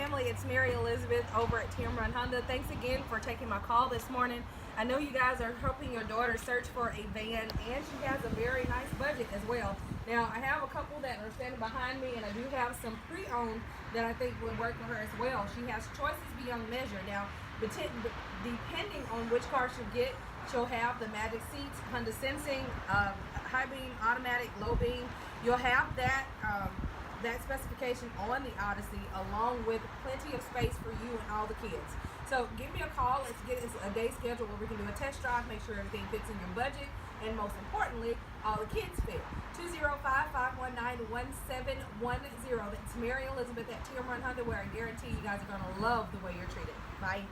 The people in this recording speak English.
family, it's Mary Elizabeth over at Tameron Honda. Thanks again for taking my call this morning. I know you guys are helping your daughter search for a van, and she has a very nice budget as well. Now, I have a couple that are standing behind me, and I do have some pre-owned that I think would work for her as well. She has choices beyond measure. Now, depending on which car she'll get, she'll have the magic seats, Honda sensing, high beam, automatic, low beam. You'll have that specification on the Odyssey, along with plenty of space for you and all the kids. So give me a call. Let's get a day schedule where we can do a test drive, make sure everything fits in your budget, and most importantly, all the kids fit. 205-519-1710. That's Mary Elizabeth at Tameron Honda, where I guarantee you guys are going to love the way you're treated. Bye.